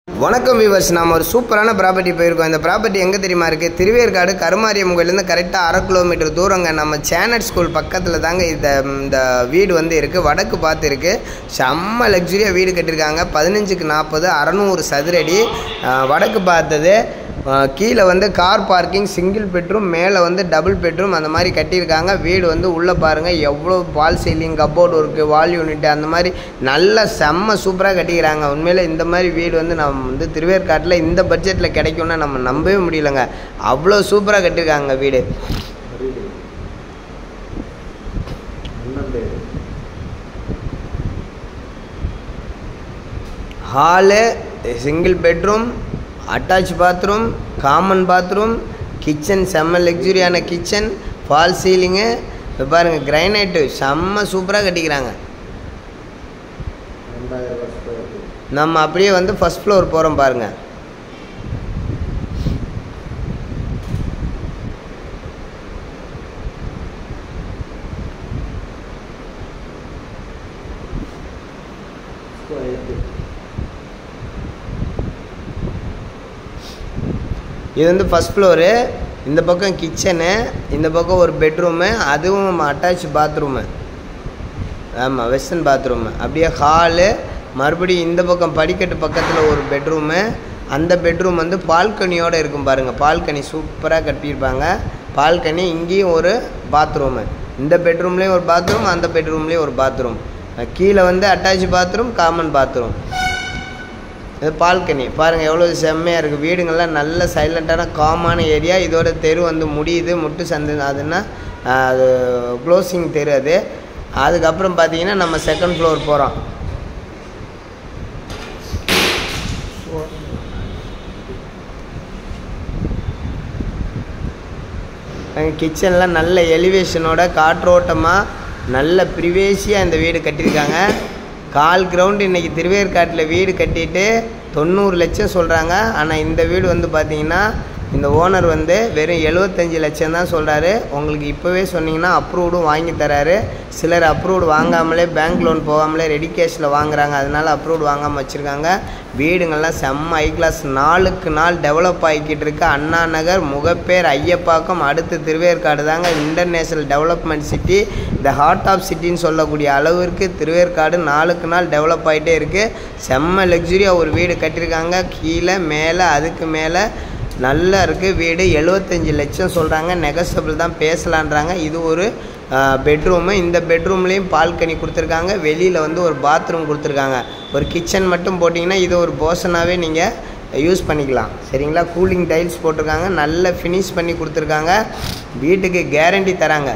வணக்கம் வியூவர்ஸ், நாம் ஒரு சூப்பரான ப்ராப்பர்ட்டி போயிருக்கோம். இந்த ப்ராப்பர்ட்டி எங்கே தெரியுமா இருக்குது? திருவேற்காடு கருமாரியம் கோயிலேருந்து கரெக்டாக 1/2 கிலோமீட்டர் தூரங்க. நம்ம சேனட் ஸ்கூல் பக்கத்தில் தாங்க இந்த வீடு வந்து இருக்குது. வடக்கு பார்த்து இருக்குது. செம்ம லக்ஸுரியாக வீடு கட்டியிருக்காங்க. 15க்கு 40 600 சதுரடி. வடக்கு பார்த்தது. கீழே வந்து கார் பார்க்கிங், சிங்கிள் பெட்ரூம், மேலே வந்து டபுள் பெட்ரூம் அந்த மாதிரி கட்டியிருக்காங்க. வீடு வந்து உள்ளே பாருங்கள் எவ்வளோ false ceiling, cupboard work, wall unit அந்த மாதிரி நல்லா செம்ம சூப்பராக கட்டிக்கிறாங்க. உண்மையில் இந்த மாதிரி வீடு வந்து நம்ம வந்து திருவேற்காட்டில் இந்த பட்ஜெட்டில் கிடைக்கும்னா நம்ம நம்பவே முடியலைங்க. அவ்வளோ சூப்பராக கட்டியிருக்காங்க வீடு. Hall, single bedroom, attach bathroom, common bathroom, kitchen செம்ம லக்ஸுரியான கிச்சன், ஃபால் சீலிங்கு. இப்போ பாருங்கள் கிரைனைட்டு செம்ம சூப்பராக கட்டிக்கிறாங்க. நம்ம அப்படியே வந்து ஃபஸ்ட் ஃப்ளோர் போகிறோம் பாருங்கள். இது வந்து ஃபஸ்ட் ஃப்ளோரு. இந்த பக்கம் கிச்சனு, இந்த பக்கம் ஒரு பெட்ரூமு, அதுவும் அட்டாச் பாத்ரூமு. ஆமாம், வெஸ்டர்ன் பாத்ரூமு. அப்படியே ஹாலு, மறுபடியும் இந்த பக்கம் படிக்கட்டு பக்கத்தில் ஒரு பெட்ரூமு. அந்த பெட்ரூம் வந்து பால்கனியோடு இருக்கும் பாருங்கள். பால்கனி சூப்பராக கட்டியிருப்பாங்க. பால்கனி, இங்கேயும் ஒரு பாத்ரூமு. இந்த பெட்ரூம்லேயும் ஒரு பாத்ரூம், அந்த பெட்ரூம்லேயும் ஒரு பாத்ரூம். கீழே வந்து அட்டாச் பாத்ரூம், காமன் பாத்ரூம். இது பால்கனி பாருங்கள் எவ்வளோ செம்மையாக இருக்குது. வீடுங்கள்லாம் நல்ல சைலண்ட்டான காமான ஏரியா. இதோட தெரு வந்து முடியுது, முட்டு சந்து. அதுன்னா அது க்ளோசிங் தெரு அது. அதுக்கப்புறம் பார்த்தீங்கன்னா நம்ம செகண்ட் ஃப்ளோர் போகிறோம். கிச்சன்லாம் நல்ல எலிவேஷனோட காற்றோட்டமாக நல்ல ப்ரிவேசியாக இந்த வீடு கட்டியிருக்காங்க. 1/4 கிரவுண்டு இன்றைக்கி திருவேற்காட்டில் வீடு கட்டிட்டு 90 லட்சம் சொல்கிறாங்க. ஆனால் இந்த வீடு வந்து பார்த்திங்கன்னா இந்த ஓனர் வந்து வெறும் 75 லட்சம் தான் சொல்கிறாரு. உங்களுக்கு இப்போவே சொன்னிங்கன்னா அப்ரூவ்டும் வாங்கி தராரு. சிலர் அப்ரூவ்டு வாங்காமலே பேங்க் லோன் போகாமலே ரெடி கேஷில் வாங்குறாங்க. அதனால் அப்ரூவ்டு வாங்காமல் வச்சுருக்காங்க. வீடுங்கள்லாம் செம்ம ஹை கிளாஸ். நாளுக்கு நாள் டெவலப் ஆகிக்கிட்டு இருக்கு. அண்ணா நகர், முகப்பேர், ஐயப்பாக்கம், அடுத்து திருவேற்காடு தாங்க international development city. The heart of சிட்டின்னு சொல்லக்கூடிய அளவிற்கு திருவேற்காடு நாளுக்கு நாள் டெவலப் ஆகிட்டே இருக்குது. செம்ம லக்ஸுரியாக ஒரு வீடு கட்டியிருக்காங்க. கீழே மேலே அதுக்கு மேலே நல்லா இருக்குது வீடு. 75 லட்சம் சொல்கிறாங்க. நெகசபிள் தான், பேசலான்றாங்க. இது ஒரு பெட்ரூமு. இந்த பெட்ரூம்லேயும் பால்கனி கொடுத்துருக்காங்க. வெளியில் வந்து ஒரு பாத்ரூம் கொடுத்துருக்காங்க. ஒரு கிச்சன் மட்டும் போட்டிங்கன்னா இது ஒரு போஷனாகவே நீங்கள் யூஸ் பண்ணிக்கலாம். சரிங்களா? கூலிங் டைல்ஸ் போட்டிருக்காங்க. நல்ல ஃபினிஷ் பண்ணி கொடுத்துருக்காங்க. வீட்டுக்கு கேரண்டி தராங்க.